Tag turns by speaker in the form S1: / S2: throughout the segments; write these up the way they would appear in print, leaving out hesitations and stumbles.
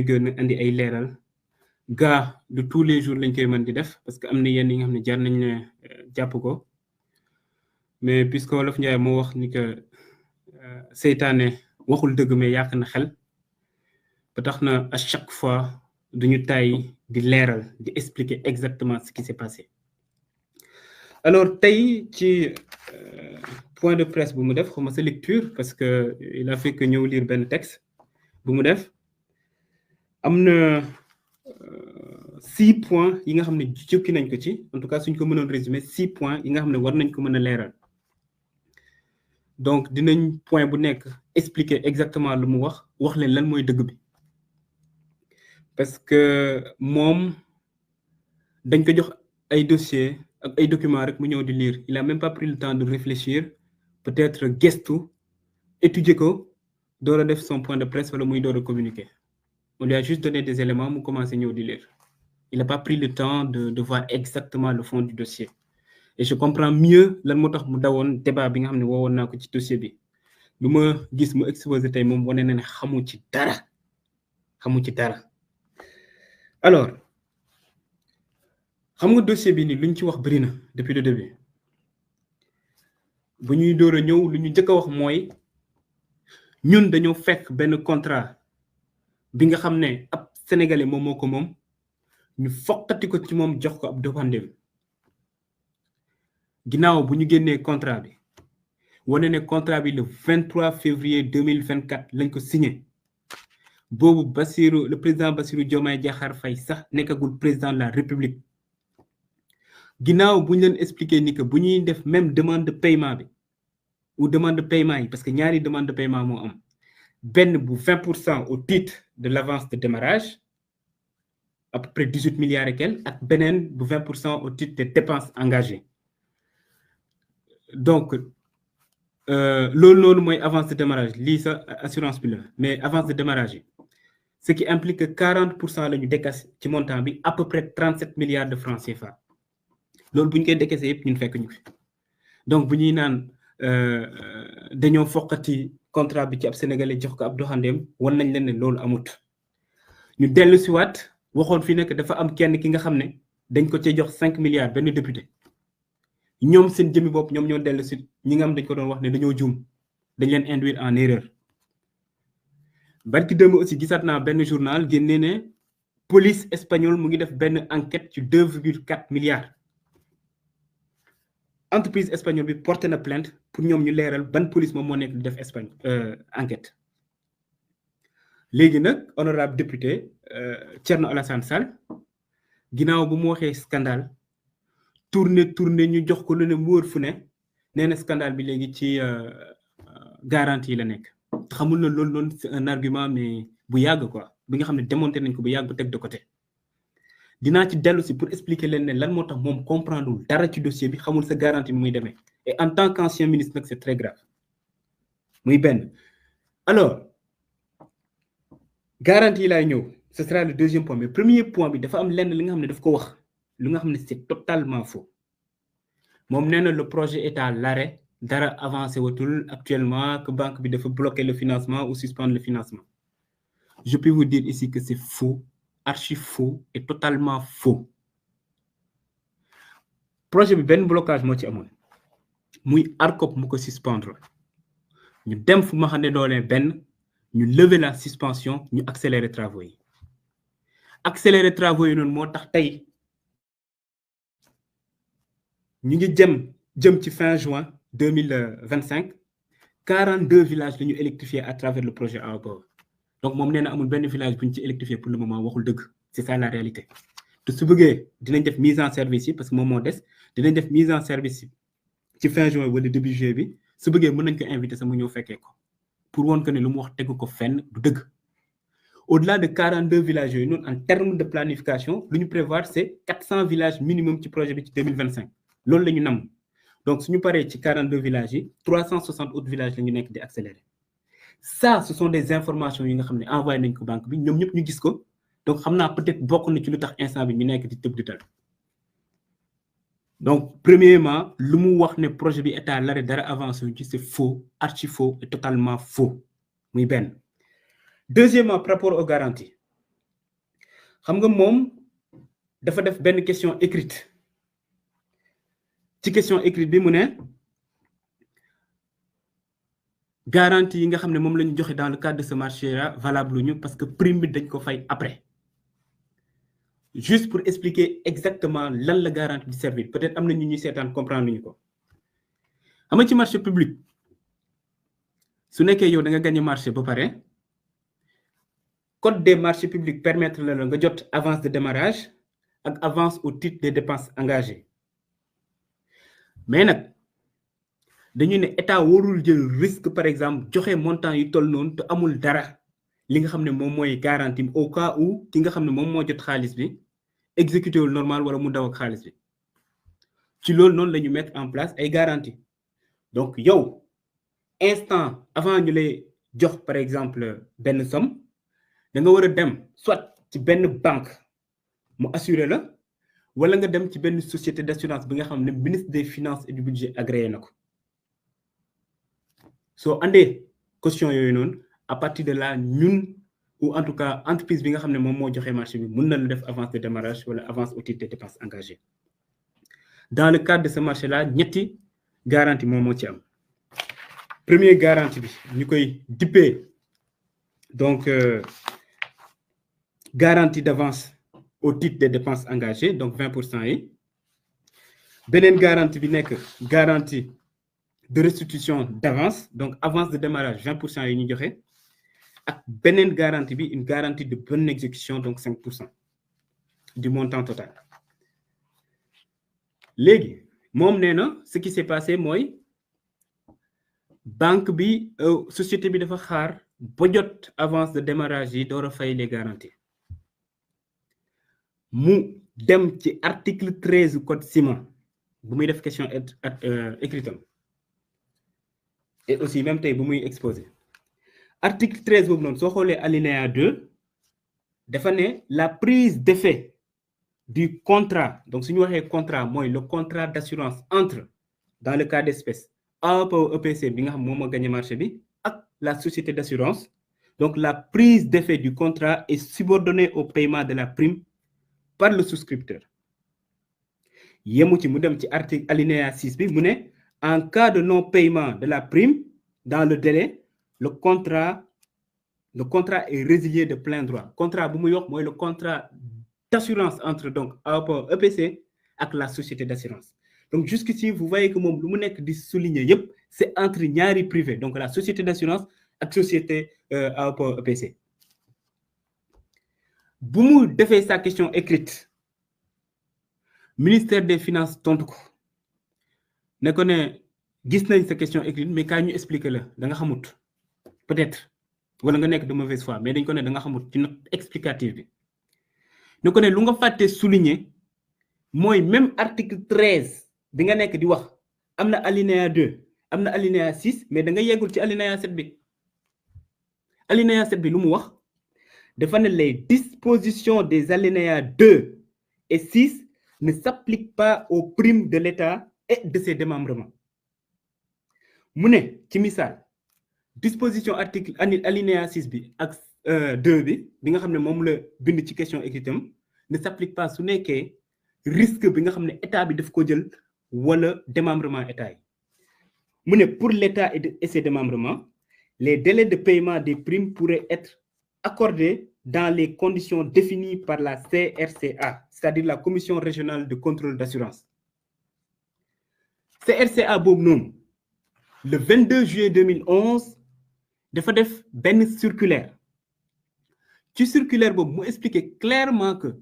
S1: gën a indi ay leeral gaa de tous les jours lañ koy mën di def parce que am na yenn yi nga xam ne jar nañ ne jàpp ko mais puisque Wolof Njaay moo wax ni que seytaane waxul dëgg mais yàq na xel ba tax na à chaque fois duñu tàyyi di leeral di expliquer exactement ce qui s'est passé alors tey ci point de presse bu mu def xawma sa lecture parce que il a fait que ñëw lire benn texte bu mu def am na 6 points yi nga xam ne jukki nañ ko ci en tout cas suñ ko mënoon résumer 6 points yi nga xam ne war nañ ko mën a leeral donc dinañ point bu nekk expliquer exactement lu mu wax leen lan mooy dëgg bi parce que moom dañ ko jox ay dossiers ak ay documents rek mu ñëw di lire il a même pas pris le temps de réfléchir peut-être gestu étudier ko door a def son point de presse wala muy door a communiquer on lui a juste donné des éléments mu commencé ñëw di lire il n'a pas pris le temps de voir exactement le fond du dossier et je comprends mieux lan moo tax mu dawoon débat bi nga xam ne woowoon naa ko ci dossier bi lu ma gis mu exposé tey moom wane na ne xamu ci dara alors xam nga dossier bi ni luñ ci wax bëri na depuis le début bu ñuy door a ñëw lu ñu njëkk a wax mooy ñun dañoo fekk benn contrat bi nga xam ne ab sénégalais moom moo ko moom ñu foqati ko ci moom jox ko ab doxandéem ginnaaw bu ñu génnee contrat bi wane ne contrat bi le 23 février 2024 lañ ko signé boobu le président Bassirou Diomaye Diakhar Faye sax nekkagul président de la République ginnaaw bu ñu leen expliqué ni que bu ñuy def même demande de paiement bi ou demande de paiement yi parce que ñaari demande de paiement moo am benn bu 20% au titre de l'avance de démarrage à peu près 18 milliards et quelques ak beneen bu 20% au titre des dépenses engagées donc loolu noonu mooy avance de démarrage lii sa assurance bi la mais avance de démarrage yi ce qui implique que 40% la ñu décaissé ci montant bi à peu près 37 milliards de francs CFA loolu bu ñu koy décaissé yëpp ñun fekk ñu fi donc bu ñuy naan dañoo foqati contrat bi ci ab sénégalais jox ko ab doxandeem wan nañ leen ne loolu amut ñu dellu si waat waxoon fi nekk dafa am kenn ki nga xam ne dañ ko cee jox 5 milliards benn député ñoom seen jëmmi bopp ñoom ñoo dellu si ñi nga xam dañ ko doon wax ne dañoo juum dañ leen induire en erreur barki démb aussi gisaat naa benn journal génnee ne police espagnole mu ngi def benn enquête ci 2,4 milliards entreprise espagnole bi porté na plainte pour ñoom ñu leeral ban police moom moo nekk di def Espagne enquête léegi nag honorable député Thierno Alassane Sall ginnaaw bu mu waxee scandale tourné ñu jox ko lu ne mu wër fu ne nee na scandale bi léegi ci garantie la nekk xamul na loolu noonu c'est un argument mais bu yàgg quoi bi nga xam ne démonté nañ ko bu yàgg bu teg de côté dinaa ci dellu si pour expliquer leen ne lan moo tax moom comprendre dara ci dossier bi xamul sa garantie bi muy demee et en tant qu'ancien ministre nag c'est très grave muy benn alors garantie yi laay ñëw ce sera le deuxième point mais premier point bi dafa am lenn li nga xam ne daf ko wax lu nga xam ne c'est totalement faux moom nee na le projet est à l'arrêt dara avancé watul actuellement que banque bi dafa bloquer le financement ou suspendre le financement je peux vous dire ici que c'est faux archi faux et totalement faux projet bi benn blocage moo ci amoon muy ARCOP mu ko suspendre ñu dem fu ma xam ne doolee benn ñu lever la suspension ñu accélérer travaux yi noonu moo tax tey ñu ngi jëm ci fin juin 2025 42 villages la ñu électrifiés à travers le projet AOPOR donc moom nee na amul benn village bu ñu ci électrifié pour le moment waxul dëgg c'est ça la réalité te su bëggee dinañ def mise en service yi parce que moom moo des dinañ def mise en service yi ci fin juin wala début juillet bi su bëggee mën nañ ko inviter sama ñëw fekkee ko pour woon que ne lu mu wax tegu ko fenn du dëgg au-delà de 42 villages yooyu noonu en termes de planification lu ñu prévoir c'est 400 villages minimum ci projet bi ci 2025 loolu la ñu nam donc suñu paree ci 42 villages yi 360 autres villages la ñu nekk di accélérer ça ce sont des informations yi nga xam ne envoyé nañ ko banque bi ñoom ñëpp ñu gis ko donc xam naa peut-être bokk na ci lu tax instant bi ñu nekk di tëb di dal donc premièrement lu mu wax ne projet bi est à l'arrêt dara avancé ci c'est faux archi faux et totalement faux muy benn deuxièmement par rapport aux garanties xam nga moom dafa def benn question écrite ci question écrite bi mu ne garantie yi nga xam ne moom la ñu joxe dans le cadre de ce marché là valable ñu parce que prime bi dañ ko fay après juste pour expliquer exactement lan la garantie di servir peut-être am na ñu ñuy seetaan comprendre ñu ko xam nga ci marché public su nekkee yow da nga gagné marché ba pare code des marchés publics permettre la nga jot avance de démarrage ak avance au titre des dépenses engagées mais nag dañu ne état warul jël risque par exemple joxe montant yu toll noonu te amul dara li nga xam ne moom mooy garantie au cas où ki nga xam ne moom moo jot xaalis bi exécuté wul normal wala mu daw ak xaalis bi ci loolu noonu la ñu mettre en place ay garantie donc yow instant avant ñu lay jox par exemple benn somme da nga war a dem soit ci benn banque mu assurer la wala nga dem ci benn société d'assurance bi nga xam ne ministre des finances et du budget agréé na ko soo andee caution yooyu noonu à partir de là ñun ou en tout cas entreprise bi nga xam ne moom moo joxe marché bi mën na la def avance de démarrage wala avance au titre des dépenses engagées dans le cadre de ce marché là ñetti garantie moom moo ci am première garantie bi ñu koy dippee donc garantie d'avance au titre des dépenses engagées donc 20% yi beneen garantie bi nekk garantie de restitution d'avance donc avance de démarrage 20% yi ñu joxe ak beneen garantie bi une garantie de bonne exécution donc 5% du montant total léegi moom nee na ce qui s'est passé mooy banque bi société bi dafa xaar ba jot avance de démarrage yi door a fay les garanties mu dem ci article 13 code ciment bu muy def question écritam et aussi même tey bu muy exposé article 13 boobu noonu soo xoolee alinéa 2 dafa ne la prise d'effet du contrat donc su ñu waxee contrat mooy le contrat d'assurance entre dans le cas d'espèce APO EPC bi nga xam moom moo gagné marché bi ak la société d'assurance donc la prise d'effet du contrat est subordonnée au paiement de la prime par le souscripteur yemu ci mu dem ci article alinéa 6 bi mu ne en cas de non-paiement de la prime dans le délai le contrat est résilié de plein droit contrat bu muy wax mooy le contrat d'assurance entre donc APO EPC ak la société d'assurance donc jusqu'ici vous voyez que moom lu mu nekk di souligner yépp c'est entre ñaari privé donc la société d'assurance ak société APO EPC bu mu defee sa question écrite ministère des finances tontu ko ne ko ne gis nañ sa question écrite mais kaay ñu expliquer la da nga xamut peut-être wala nga nekk de mauvaise foi mais dañ ko ne da nga xamut ci note explicative bi ne ko ne lu nga fàtte souligner mooy même article 13 bi nga nekk di wax am na alinéa 2 am na alinéa 6 mais da nga yeggul ci alinéa 7 bi alinéa 7 bi lu mu wax dafa ne les dispositions des alinéas 2 et 6 ne s'appliquent pas aux primes de l'État et de ses démembrements mu ne ci misaal disposition article alinéa 6 bi ak 2 bi nga xam ne moom la bind ci question écrite am ne s'applique pas su nekkee risque bi nga xam ne état bi daf ko jël wala démembrement état yi mu ne pour l'État et ses démembrements les délais de paiement des primes pourraient être accordés dans les conditions définies par la CRCA, c'est-à-dire la Commission régionale de contrôle d'assurance. CRCA boobu noonu le 22 juillet 2011 dafa def benn circulaire ci circulaire boobu mu expliquer clairement que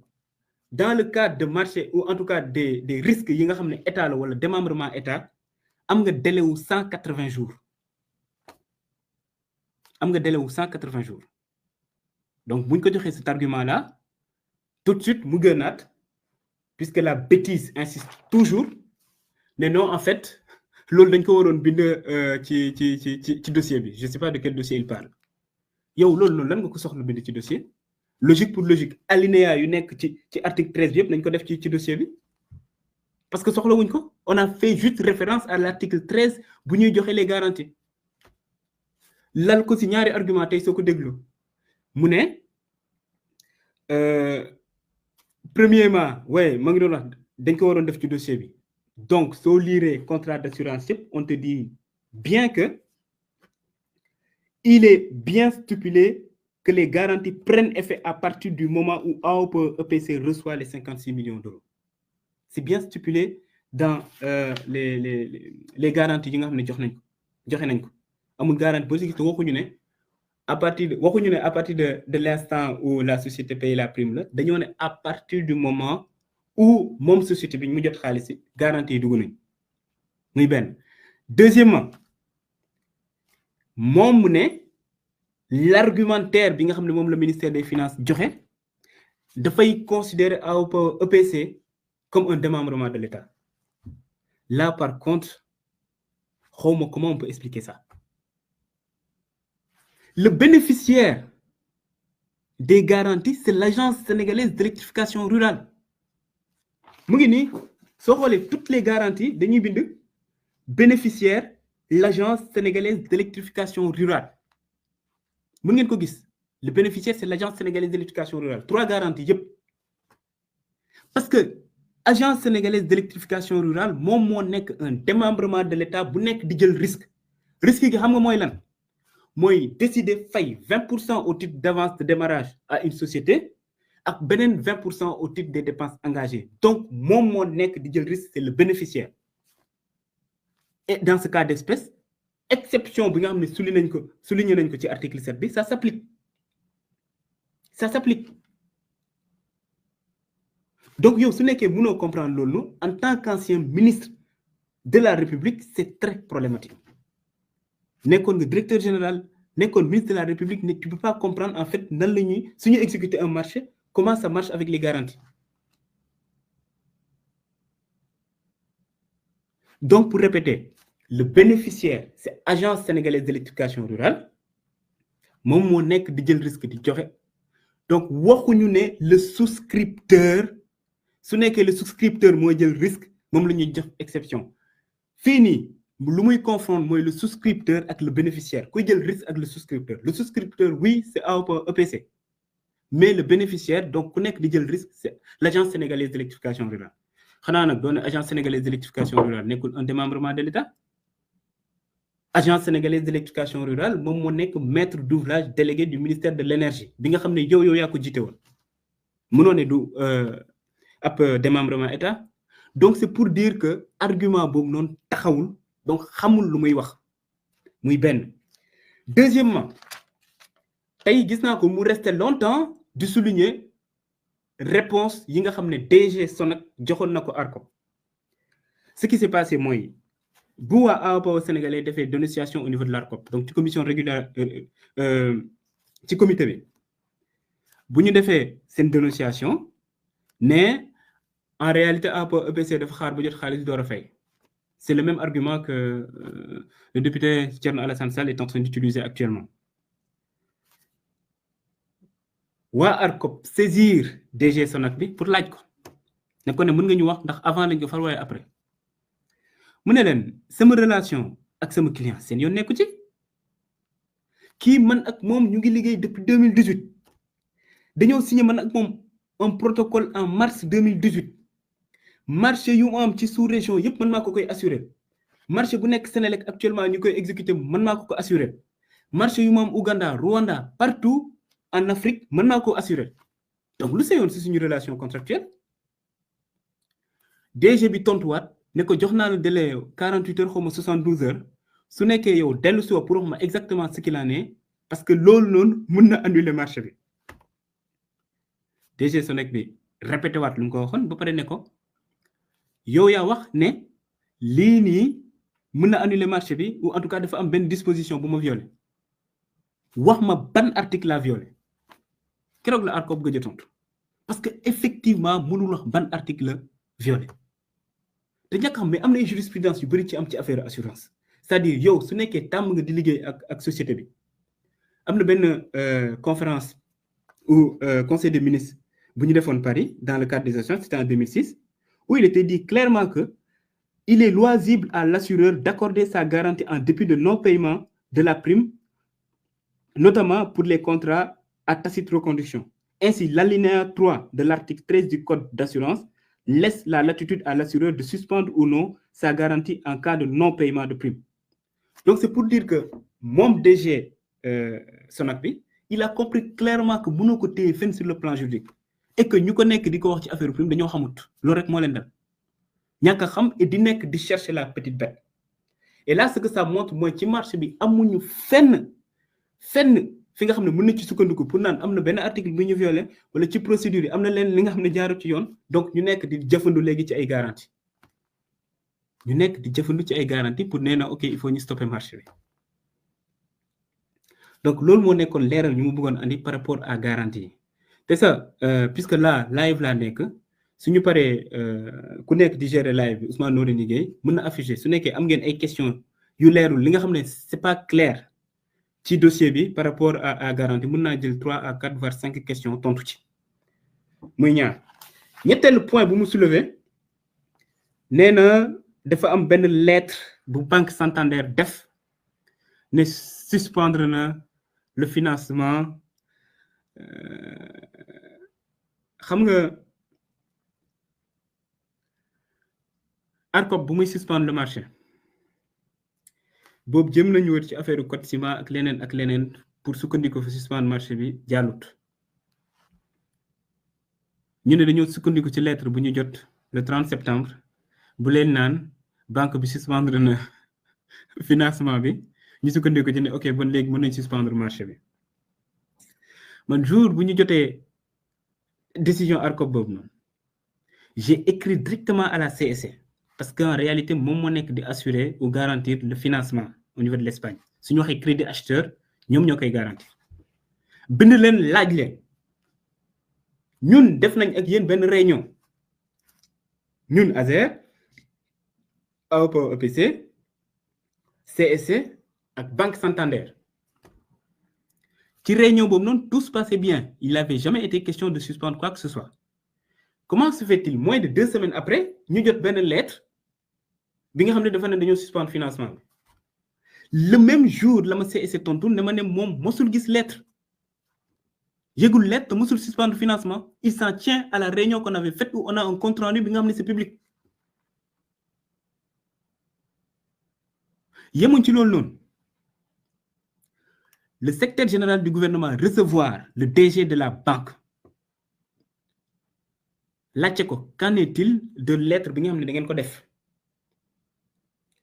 S1: dans le cadre de marché ou en tout cas des risques yi nga xam ne état la wala démembrement état am nga délai wu 180 jours am nga délai wu 180 jours donc bu ñu ko joxee cet argument là tout de suite mu gënaat puisque la bêtise insiste toujours mais non en fait loolu dañ ko waroon bind ci dossier bi je sais pas de quel dossier il parle yow loolu noonu lan nga ko soxla bind ci dossier logique pour logique alinéa yu nekk ci article 13 bi yëpp nañ ko def ci dossier bi parce que soxla wuñ ko on a fait juste référence à l'article 13 bu ñuy joxe les garanties lal ko ci ñaari argument tey soo ko déglu mu ne premièrement ouais ma ngi doon wax dañ ko waroon def ci dossier bi donc soo lire contrat d'assurance yëpp on te dit bien que il est bien stipulé que les garanties prennent effet à partir du moment où AOPE EPC reçoit les 56 millions d'euros. C'est bien stipulé dans les garanties yi nga xam ne joxe nañ ko amul garantie boo si gis waxuñu ne à partir de l'instant où la société paye la prime la dañoo ne à partir du moment où moom société bi mu jot xaalis garantie yi dugg nañ muy benn. Deuxièmement moom mu ne l'argumentaire bi nga xam ne moom le ministère des finances joxe dafay considérer AOPE EPC comme un démembrement de l'État. Là par contre xawma comment on peut expliquer ça. Le bénéficiaire des garanties c'est l'agence sénégalaise d'électrification rurale mu ngi nii soo xoolee toutes les garanties dañuy bind bénéficiaire l'agence sénégalaise d'électrification rurale mën ngeen ko gis le bénéficiaire c'est l'agence sénégalaise d'électrification rurale 3 garanties yëpp parce que agence sénégalaise d'électrification rurale moom moo nekk un démembrement de l'État bu nekk di jël risque gi xam nga mooy lan mooy décider fay 20% au titre d'avance de démarrage à une société ak beneen 20% au titre des dépenses engagées donc moom moo nekk di jël risque c'est le bénéficiaire et dans ce cas d'espèce exception bi nga xam ne souligné nañ ko ci article 7 bi ça s'applique donc yow su nekkee mënoo comprendre loolu en tant qu'ancien ministre de la République c'est très problématique nekkoon nga directeur général nekkoon ministre de la République ne tu peux pas comprendre en fait nan la ñuy suñu exécuter un marché comment ça marche avec les garanties. Donc pour répéter le bénéficiaire c'est agence sénégalaise d'électrification rurale moom moo nekk di jël risque di joxe donc waxuñu ne le souscripteur su nekkee le souscripteur mooy jël risque moom la ñuy jox exception fii nii lu muy confondre mooy le souscripteur ak le bénéficiaire kuy jël risque ak le souscripteur oui c'est AOPE EPC mais le bénéficiaire donc ku nekk di jël risque c'est l'agence sénégalaise d'électrification rurale xanaa nag doon agence sénégalaise d'électrification rurale nekkul un démembrement de l'État. Agence sénégalaise d'électrification rurale moom moo nekk maître d'ouvrage délégué du ministère de l'énergie bi nga xam ne yow yaa ko jiite woon mënoo ne du ab démembrement État donc c'est pour dire que argument boobu noonu taxawul donc xamul lu muy wax muy benn. Deuxièmement tey gis naa ko mu resté longtemps di souligner réponse yi nga xam ne DG Sonac joxoon na ko ARCOP ce qui s'est passé mooy bu waa AOPE sénégalais defee dénonciation au niveau de l'ARCOP donc ci commission régulière ci comité bi bu ñu defee seen dénonciation ne en réalité AOPE EPC dafa xaar ba jot xaalis door a fay c'est le même argument que le député Thierno Alassane Sall est en train d'utiliser actuellement waa ARCOP saisir DG Sonac bi pour laaj ko ne ko ne mën nga ñu wax ndax avant lañ ko far waaye après mu ne leen sama relation ak sama client seen yoon nekku ci kii man ak moom ñu ngi liggéey depuis 2018 dañoo signé man ak moom un protocole en mars 2018 marché yu mu am ci sous-région yëpp man maa ko koy assurer marché bu nekk Sénélec actuellement ñu koy exécuter man maa ko assurer marché yu mu am Ouganda Rwanda partout en Afrique man maa ko assurer donc lu seyoon si suñu relation contractuelle DG bi tontuwaat ne ko jox naa la délai 48 heures xaw ma 72 heures su nekkee yow dellu si pour wax ma exactement ce qu'il en est parce que loolu noonu mën na annuler marché bi DG Sonac bi répété waat lu mu ko waxoon ba pare ne ko yow yaa wax ne lii nii mën na annuler marché bi ou en tout cas dafa am benn disposition bu ma violé wax ma ban article la violé keroog la ARCOP gëj a tontu parce que effectivement mënul wax ban article la violé te ñàkk xam mais am na jurisprudence yu bari ci am ci affaire assurance c'est-à-dire yow su nekkee tàmm nga di liggéey ak société bi am na benn conférence ou conseil des ministres bu ñu defoon Paris dans le cadre des assurances c'était en 2006 où il était dit clairement que il est loisible à l'assureur d'accorder sa garantie en dépit de non-paiement de la prime notamment pour les contrats à tacite reconduction Ainsi, l'alinéa 3 de l'article 13 du Code d'assurance laisse la latitude à l'assureur de suspendre ou non sa garantie en cas de non-paiement de prime. Donc, c'est pour dire que mon DG Sonac bi, il a compris clairement que mënoo ko téye fenn sur le plan juridique et que ñu ko nekk di ko wax ci affaire prime dañoo xamut loolu rek moo leen dal ñàkk a xam et di nekk di chercher la petite bête. Et là, ce que ça montre mooy ci marché bi amuñu fenn fi nga xam ne mën na ci sukkandiku pour naan am na benn article bu ñu violé wala ci procédure yi am na leen li nga xam ne jaaru ci yoon donc ñu nekk di jëfandu léegi ci ay garantie ñu nekk di jëfandu ci ay garantie pour nee na ok il faut ñu stopper marché bi donc loolu moo nekkoon leeral ñu mu bëggoon andi par rapport à garantie yi te ça puisque là live laa nekk suñu paree ku nekk di gérer live bi Ousmane Noreyni Gueye mën na afficher su nekkee am ngeen ay questions yu leerul li nga xam ne c'est pas clair ci dossier bi par rapport à garantie mën naa jël 3 à 4 voire 5 questions tontu ci muy ñaar ñetteelu point bu mu soulever nee na dafa am benn lettre bu Banque Santander def ne suspendre na le financement xam nga ARCOP bu muy suspendre le marché boobu jëm nañu wër ci affaire code ciment ak leneen pour sukkandiku fa suspendre marché bi jàllut ñu ne dañoo sukkandiku ci lettre bu ñu jot le 30 septembre bu leen naan banque bi suspendre na financement bi ñu sukkandiku ci ne ok bon léegi mën nañ suspendre marché bi man jour bu ñu jotee décision ARCOP boobu noonu j'ai écrit directement à la CSC parce qu'en réalité moom moo nekk di assurer ou garantir le financement au niveau de l'Espagne suñu waxee crédit acheteur ñoom ñoo koy garantir bind leen laaj leen ñun def nañ ak yéen benn réunion ñun ASER AOPA EPC CSC ak Banque Santander ci réunion boobu noonu tout se passait bien il n'avait jamais été question de suspendre quoi que ce soit comment se fait-il moins de 2 semaines après ñu jot benn lettre bi nga xam ne dafa ne dañoo suspendre financement bi le même jour la ma CSC tontu ne ma ne moom mosul gis lettre yëgul lettre te mosul suspendre financement il s'en tient à la réunion qu'on avait faite où on a un compte rendu bi nga xam ne c'est public yemuñ ci loolu noonu le secrétaire général du gouvernement recevoir le DG de la banque laajte ko qu'en est-il de lettre bi nga xam ne da ngeen ko def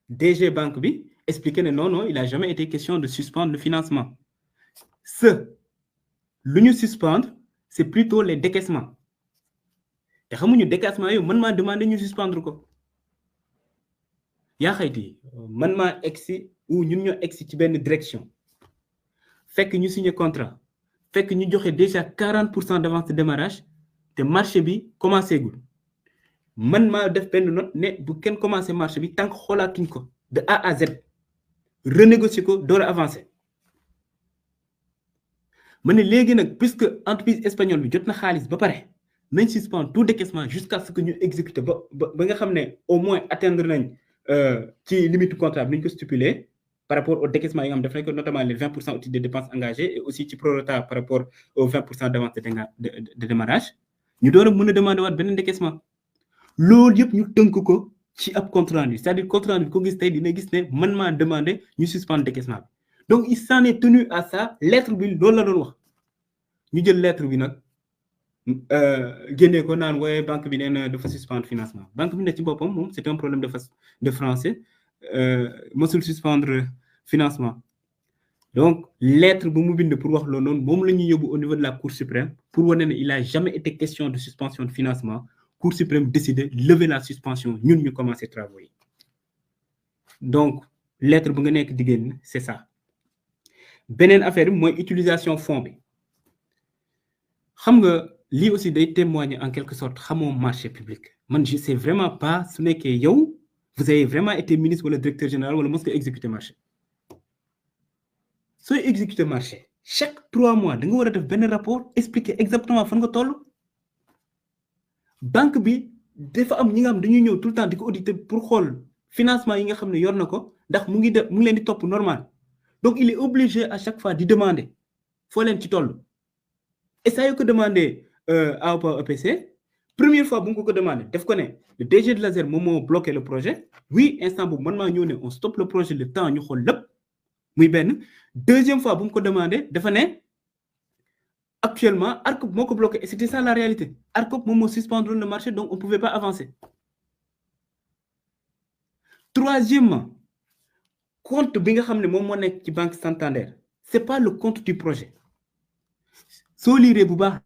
S1: DG banque bi expliqué ne non il a jamais été question de suspendre le financement lu ñu suspendre c'est plutôt les décaissements te xamuñu décaissement yooyu man maa demandé ñu suspendre ko yaa xayti man maa egsi ou ñun ñoo egsi ci benn direction fekk ñu signé contrat fekk ñu joxe déjà 40% d'avance de démarrage te marché bi commencé gul man maa def benn note ne bu kenn commencé marché bi tant que xoolaatuñ ko de A à Z renégocier ko door a avancer ma ne léegi nag puisque entreprise espagnole bi jot na xaalis ba pare nañ suspendre tout décaissement jusqu'à ce que ñu exécuter ba nga xam ne au moins atteindre nañ ci limite contrat bi nañ ko stipuler par rapport au décaissement yi nga xam def nañ ko notamment les 20% au titre des dépenses engagées et aussi ci prorata par rapport aux 20% d'avance de démarrage ñu door a mën a demander waat beneen décaissement loolu yëpp ñu tënk ko ci ab compte rendu c'est-à-dire compte rendu bi ko gis tey dina gis ne man maa demandé ñu suspendre décaissement bi donc il s'en est tenu à ça lettre bi loolu la doon wax ñu jël lettre bi nag génnee ko naan waaye banque bi nee na dafa suspendre financement banque bi ne ci boppam moom c'est un problème de français mosul suspendre financement donc lettre bu mu bind pour wax loolu noonu moom la ñuy yóbbu au niveau de la Cour suprême pour wane ne il a jamais été question de suspension de financement Cour suprême décidé lever la suspension ñun ñu commencé travaux yi donc lettre bu nga nekk diggéen c'est ça beneen affaire bi mooy utilisation fonds bi xam nga lii aussi day témoigner en quelque sorte xamoo marché public man je sais vraiment pas su nekkee yow vous avez vraiment été ministre wala directeur général wala mos nga exécuter marché sooy exécuter marché chaque 3 mois da nga war a def benn rapport expliquer exactement fan nga toll banque bi dafa am ñi nga xam dañuy ñëw tout le temps di ko auditer pour xool financement yi nga xam ne yor na ko ndax mu ngi leen di topp normal donc il est obligé à chaque fois di demander foo leen ci toll et ça y que demandé à EPC première fois bu nga ko demandé def ko ne le DG de l'ASER moom moo bloqué le projet oui instant boobu man maa ñëw ne on stoppe le projet le temps ñu xool lépp muy benn deuxième fois bu mu ko demandé dafa ne actuellement ARCOP moo ko bloqué et c'était ça la réalité ARCOP moom moo suspendre le marché donc on pouvait pas avancer troisièmement compte bi nga xam ne moom moo nekk ci Banque Santander c'est pas le compte du projet soo liiree bu baax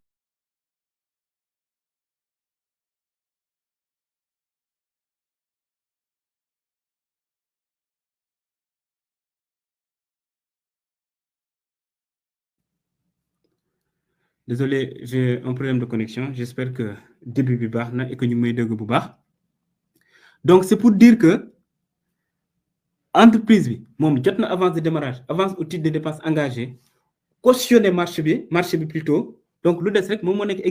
S1: désolé j'ai un problème de connexion j'espère que début bi baax na et que ñu may dégg bu baax donc c'est pour dire que entreprise bi moom jot na avance de démarrage avance au titre de dépenses engagées cautionné marché bi plutôt donc lu des rek moom moo nekk